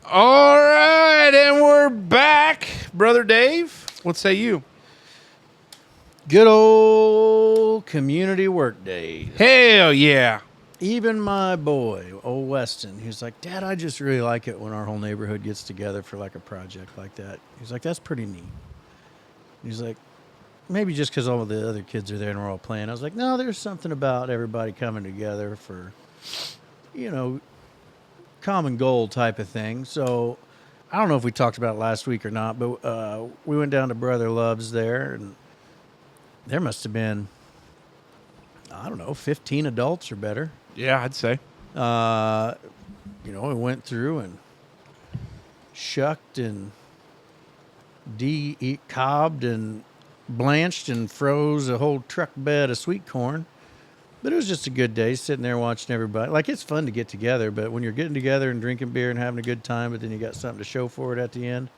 All right, and we're back. Brother Dave, what say you? Good old community work days. Hell yeah. Even my boy, old Weston, he's like, Dad, I just really like it when our whole neighborhood gets together for like a project like that. He's like, that's pretty neat. He's like, maybe just because all the other kids are there and we're all playing. I was like, no, there's something about everybody coming together for, common goal type of thing. So I don't know if we talked about it last week or not, but we went down to Brother Love's there, and there must have been, 15 adults or better. Yeah, I'd say. We went through and shucked and cobbed and blanched and froze a whole truck bed of sweet corn. But it was just a good day sitting there watching everybody. Like, it's fun to get together, but when you're getting together and drinking beer and having a good time, but then you got something to show for it at the end,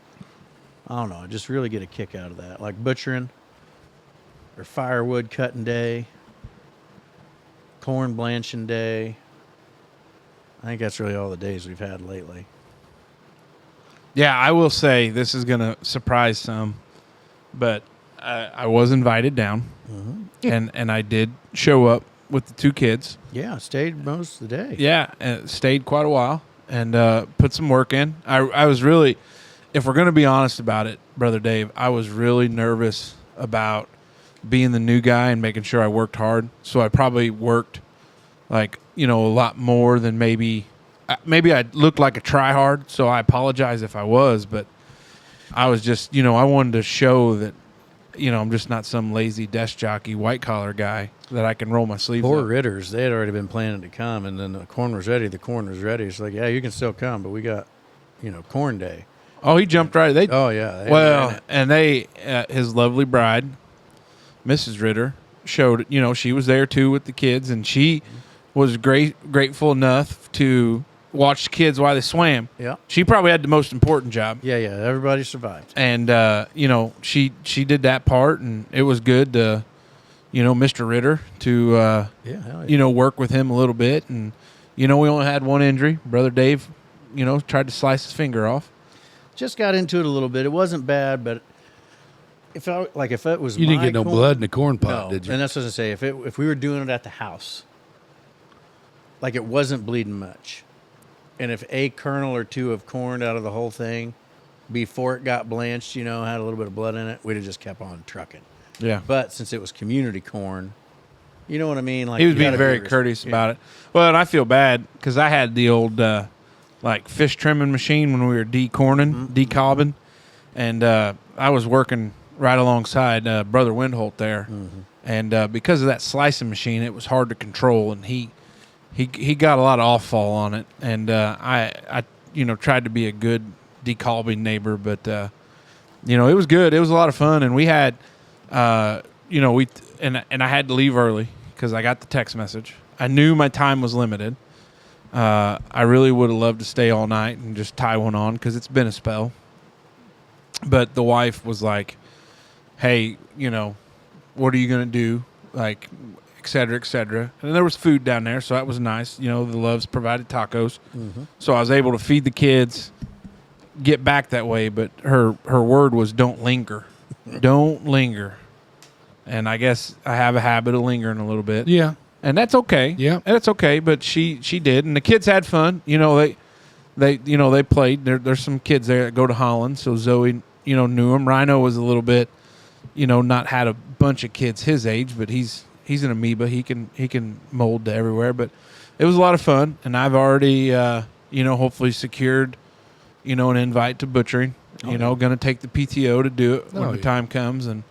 I don't know. I just really get a kick out of that. Like butchering or firewood cutting day, corn blanching day. I think that's really all the days we've had lately. Yeah, I will say this is going to surprise some, but I was invited down, and I did show up with the two kids. Yeah, stayed most of the day. Yeah, and stayed quite a while and put some work in. I was really, if we're going to be honest about it, Brother Dave, I was really nervous about being the new guy and making sure I worked hard. So I probably worked a lot more than maybe I looked like a try-hard, so I apologize if I was, but I was just, I wanted to show that, I'm just not some lazy desk jockey, white-collar guy, that I can roll my sleeves Poor up. Ritters, they had already been planning to come, and then the corn was ready. It's like, yeah, you can still come, but we got, corn day. Oh, he jumped right. Oh, yeah. And his lovely bride, Mrs. Ritter, showed, she was there too with the kids, and she was grateful enough to watch the kids while they swam. Yeah. She probably had the most important job. Yeah, everybody survived. And, she did that part, and it was good to, Mr. Ritter to, work with him a little bit. And, we only had one injury. Brother Dave, tried to slice his finger off. Just got into it a little bit. It wasn't bad, but if it was you didn't get no blood in the corn pot, no, did you? And that's what I was gonna say. If we were doing it at the house, like it wasn't bleeding much, and if a kernel or two of corn out of the whole thing before it got blanched, had a little bit of blood in it, we'd have just kept on trucking. Yeah. But since it was community corn, you know what I mean? Like, he was being very courteous about it. Well, and I feel bad because I had the old fish trimming machine when we were decobbing, and I was working right alongside Brother Windholt there, and because of that slicing machine, it was hard to control, and he got a lot of off-fall on it, and I tried to be a good decobbing neighbor, but it was good. It was a lot of fun, and we had and I had to leave early because I got the text message. I knew my time was limited. I really would have loved to stay all night and just tie one on because it's been a spell. But the wife was like, hey, what are you going to do? Like, et cetera, et cetera. And there was food down there, so that was nice. The Loves provided tacos. So I was able to feed the kids, get back that way. But her word was don't linger. Don't linger. And I guess I have a habit of lingering a little bit. Yeah. And that's okay. Yeah. And that's okay, but she did. And the kids had fun. They played. There's some kids there that go to Holland, so Zoe, knew him. Rhino was a little bit, not had a bunch of kids his age, but he's an amoeba. He can mold to everywhere. But it was a lot of fun, and I've already, hopefully secured, an invite to butchering. Going to take the PTO to do it when the time comes, and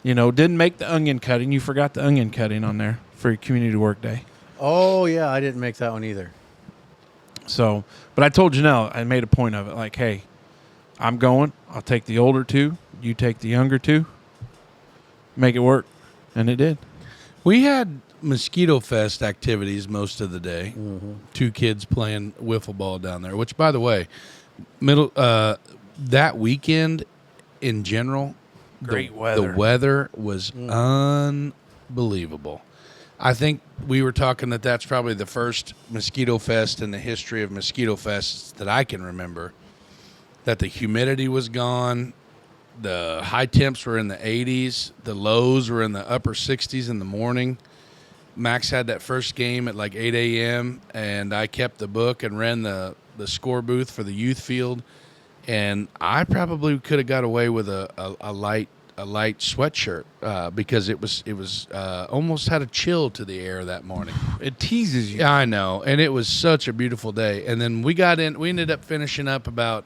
didn't make the onion cutting. You forgot the onion cutting on there for your community work day. Oh yeah, I didn't make that one either. So, but I told Janelle, I made a point of it. Like, hey, I'm going. I'll take the older two. You take the younger two. Make it work. And it did. We had Mosquito Fest activities most of the day. Two kids playing wiffle ball down there, which, by the way, that weekend in general, great weather. The weather was unbelievable. I think we were talking that that's probably the first mosquito fest in the history of mosquito fests that I can remember. That the humidity was gone, the high temps were in the 80s, the lows were in the upper 60s in the morning. Max had that first game at like 8 a.m., and I kept the book and ran the score booth for the youth field. And I probably could have got away with a light sweatshirt because it was almost had a chill to the air that morning. It teases you. Yeah, I know, and it was such a beautiful day. And then we ended up finishing up about.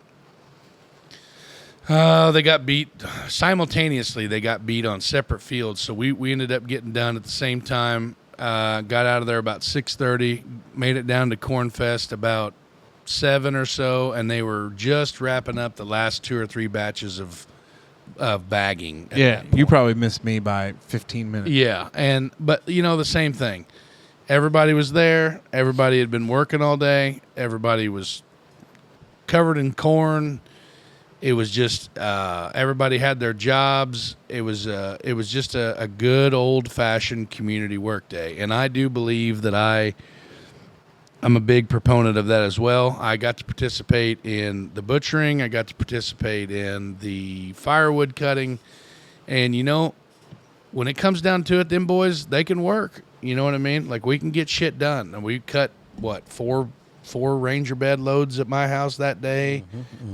They got beat simultaneously. They got beat on separate fields, so we ended up getting done at the same time. Got out of there about 6:30. Made it down to Cornfest about 7 or so, and they were just wrapping up the last 2 or 3 batches of bagging. Yeah, you probably missed me by 15 minutes. Yeah, but the same thing. Everybody was there. Everybody had been working all day. Everybody was covered in corn. It was just everybody had their jobs. It was just a good old-fashioned community work day, and I do believe that I'm a big proponent of that as well. I got to participate in the butchering. I got to participate in the firewood cutting, and when it comes down to it, them boys, they can work. You know what I mean? Like, we can get shit done, and we cut four Ranger bed loads at my house that day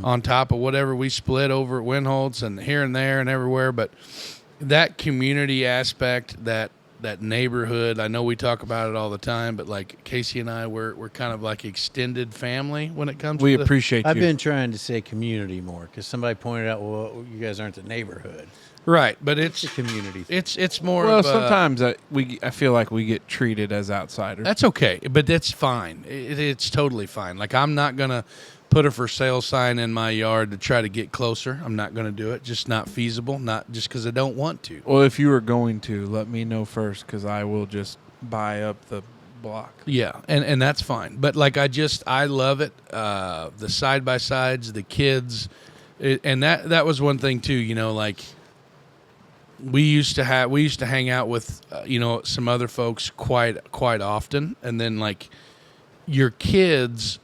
on top of whatever we split over at Winholtz and here and there and everywhere. But that community aspect, that neighborhood, I know we talk about it all the time, but like Casey and I, we're kind of like extended family when it comes to appreciate you. I've been trying to say community more because somebody pointed out, well, you guys aren't the neighborhood. Right, but it's a community thing. It's more well, of sometimes I feel like we get treated as outsiders. That's okay, but that's fine. It's totally fine. Like, I'm not going to put a for sale sign in my yard to try to get closer. I'm not going to do it. Just not feasible, not just because I don't want to. Well, if you were going to, let me know first because I will just buy up the block. Yeah, and that's fine. But like, I love it. The side-by-sides, the kids, and that was one thing too, like, we used to hang out with some other folks quite often, and then like your kids,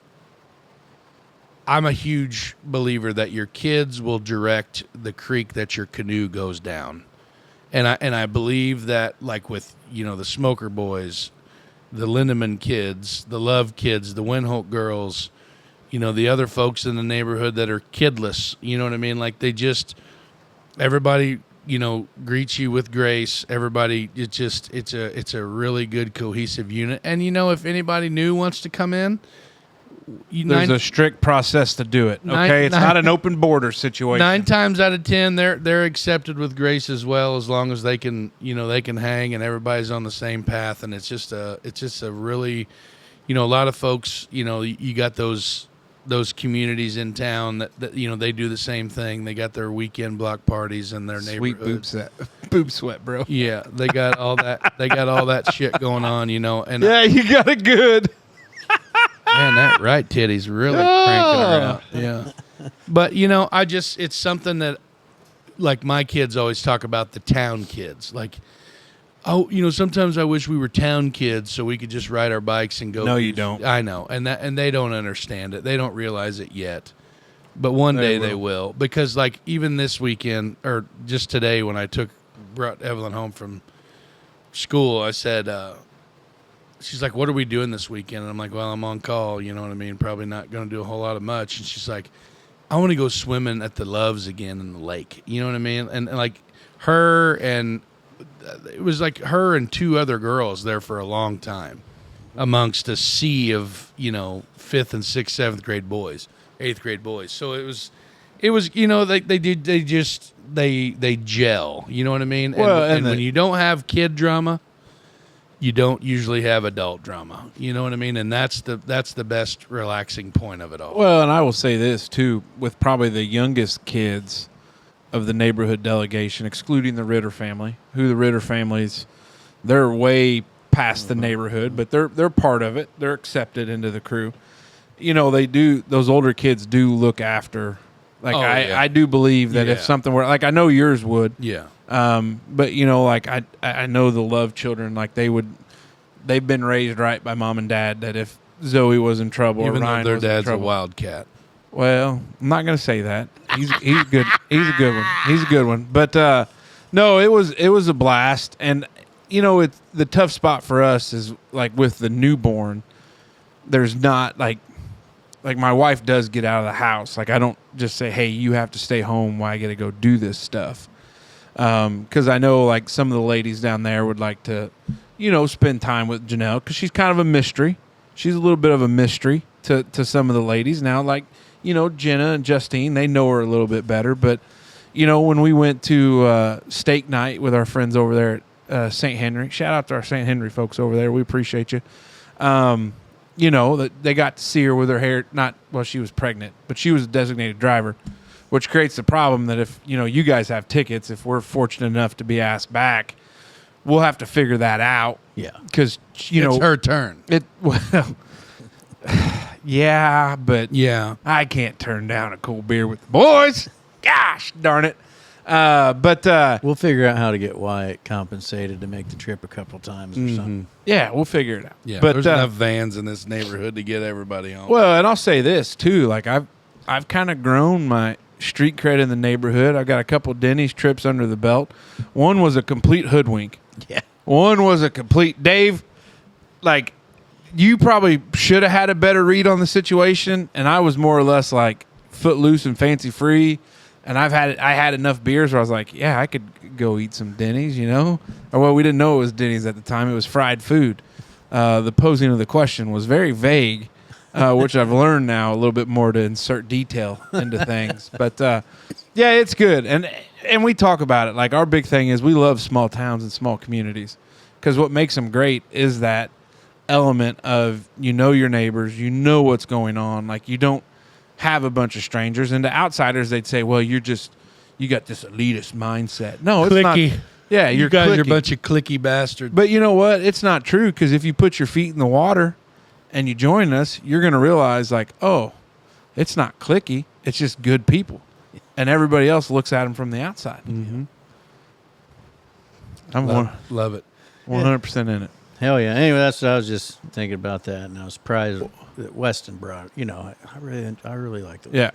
I'm a huge believer that your kids will direct the creek that your canoe goes down, and I believe that, like, with the Smoker boys, the Lindemann kids, the Love kids, the Winholt girls, the other folks in the neighborhood that are kidless, you know what I mean? Like, everybody greets you with grace. Everybody, it's a really good cohesive unit. And if anybody new wants to come in, there's a strict process to do it. Okay, it's not an open border situation. 9 times out of 10, they're accepted with grace as well, as long as they can hang and everybody's on the same path. And it's just a really, a lot of folks, you got those communities in town that they do the same thing. They got their weekend block parties in their neighborhood. Sweet boob sweat, bro. Yeah, they got all that. They got all that shit going on, And yeah, you got it good. Man, that right titty's really cranking her out. Yeah, but it's something that, like, my kids always talk about the town kids, like. Oh, sometimes I wish we were town kids so we could just ride our bikes and go. No, you don't. I know, and they don't understand it. They don't realize it yet, but one day they will. Because, like, even this weekend or just today, when I brought Evelyn home from school, I said, she's like, "What are we doing this weekend?" And I'm like, "Well, I'm on call. You know what I mean? Probably not going to do a whole lot of much." And she's like, "I want to go swimming at the Loves again in the lake." You know what I mean? And like her and. It was like her and 2 other girls there for a long time amongst a sea of, 5th and 6th, 7th grade boys, 8th grade boys. So it was, they gel, you know what I mean? Well, and when you don't have kid drama, you don't usually have adult drama, you know what I mean? And that's the best relaxing point of it all. Well, and I will say this too, with probably the youngest kids of the neighborhood delegation, excluding the Ritter family, who the Ritter families, they're way past the neighborhood, but they're part of it. They're accepted into the crew. They do, those older kids do look after. Like, I do believe that if something were, like, I know yours would. Yeah. But like I know the Love children, like they would they've been raised right by mom and dad. That if Zoe was in trouble, Even or Ryan though their was in dad's a trouble, wildcat. well, I'm not going to say that. He's good. He's a good one. He's a good one. But no, it was a blast. And it's the tough spot for us is like with the newborn. There's not like my wife does get out of the house. Like I don't just say, "Hey, you have to stay home while I got to go do this stuff." Because I know like some of the ladies down there would like to, spend time with Janelle because she's kind of a mystery. She's a little bit of a mystery to some of the ladies now. Like. Jenna and Justine, they know her a little bit better. But, when we went to steak night with our friends over there at St. Henry, shout out to our St. Henry folks over there. We appreciate you. They got to see her with her hair, she was pregnant, but she was a designated driver, which creates the problem that if, you guys have tickets, if we're fortunate enough to be asked back, we'll have to figure that out. Yeah. Because, It's her turn. Yeah, but I can't turn down a cold beer with the boys. Gosh darn it. But we'll figure out how to get Wyatt compensated to make the trip a couple times or something. Yeah, we'll figure it out. Yeah, but there's enough vans in this neighborhood to get everybody home. Well, and I'll say this too, like I've kind of grown my street cred in the neighborhood. I've got a couple Denny's trips under the belt. One was a complete hoodwink. Yeah. One was a complete Dave, like you probably should have had a better read on the situation, and I was more or less like footloose and fancy free. And I had enough beers where I was like, yeah, I could go eat some Denny's, Or well, we didn't know it was Denny's at the time. It was fried food. The posing of the question was very vague, which I've learned now a little bit more to insert detail into things. But yeah, it's good, and we talk about it. Like our big thing is we love small towns and small communities because what makes them great is that element of your neighbors, what's going on. Like you don't have a bunch of strangers, and to outsiders they'd say, well, you got this elitist mindset. No, it's clicky. not. Yeah, you guys are a bunch of clicky bastards. But you know what? It's not true, because if you put your feet in the water and you join us, you're going to realize like, oh, it's not clicky. It's just good people, and everybody else looks at them from the outside. Mm-hmm. Love it. 100% in it. Hell yeah. Anyway, that's what I was just thinking about that, and I was surprised that Weston brought it. I really liked it. Yeah.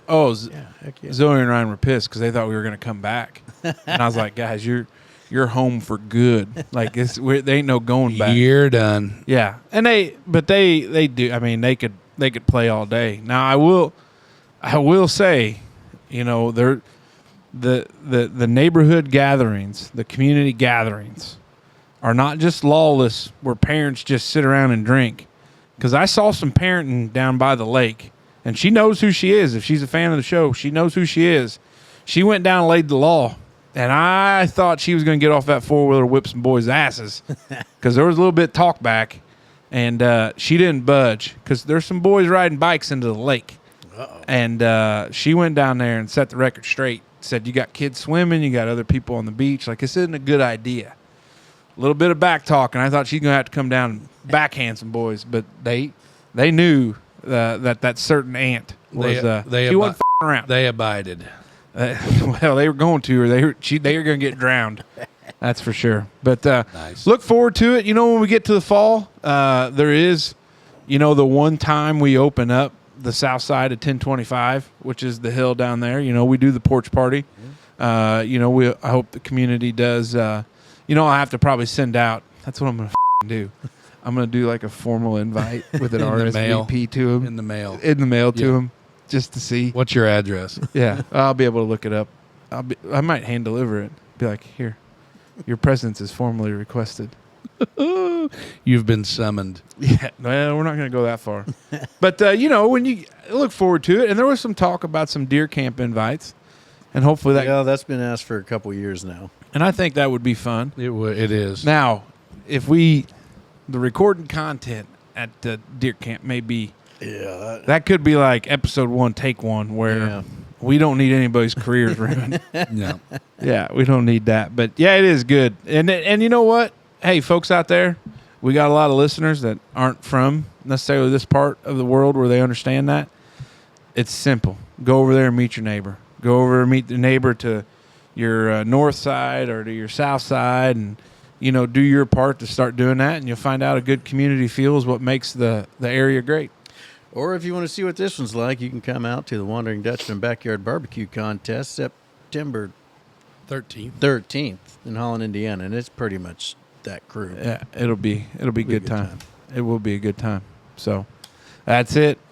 Heck yeah. Zoe and Ryan were pissed because they thought we were going to come back, and I was like, guys, you're home for good. Like they ain't no going back. You're done. Yeah, and they do. I mean, they could play all day. Now I will say, they're the neighborhood gatherings, the community gatherings, are not just lawless where parents just sit around and drink. Because I saw some parenting down by the lake, and she knows who she is. If she's a fan of the show, she knows who she is. She went down and laid the law, and I thought she was going to get off that four-wheeler, whip some boys' asses, because there was a little bit of talk back, and she didn't budge because there's some boys riding bikes into the lake. Uh-oh. And she went down there and set the record straight. Said, you got kids swimming, you got other people on the beach. Like, this isn't a good idea. A little bit of back talk, and I thought she's going to have to come down and backhand some boys. But they knew that certain aunt was she wasn't f***ing around. They abided. Well, they were going to, or they were going to get drowned. That's for sure. But nice. Look forward to it. When we get to the fall, there is, the one time we open up the south side of 1025, which is the hill down there. We do the porch party. I hope the community does. I'll have to probably send out. That's what I'm going to do. I'm going to do like a formal invite with an RSVP to him. In the mail to him, just to see. What's your address? Yeah, I'll be able to look it up. I might hand deliver it. Be like, here, your presence is formally requested. You've been summoned. Yeah, well, we're not going to go that far. But, when you look forward to it, and there was some talk about some deer camp invites, and hopefully that's been asked for a couple years now. And I think that would be fun. It is. Now, if the recording content at the deer camp may be, that could be like episode 1, take 1, where we don't need anybody's careers ruined. No. Yeah, we don't need that. But yeah, it is good. And you know what? Hey, folks out there, we got a lot of listeners that aren't from necessarily this part of the world where they understand that. It's simple. Go over there and meet your neighbor. Go over and meet the neighbor to your north side or to your south side, and do your part to start doing that, and you'll find out a good community feel is what makes the area great. Or if you want to see what this one's like, you can come out to the Wandering Dutchman Backyard Barbecue Contest September 13th in Holland, Indiana, and it's pretty much that crew. Yeah, it'll be a good time. It will be a good time. So that's it.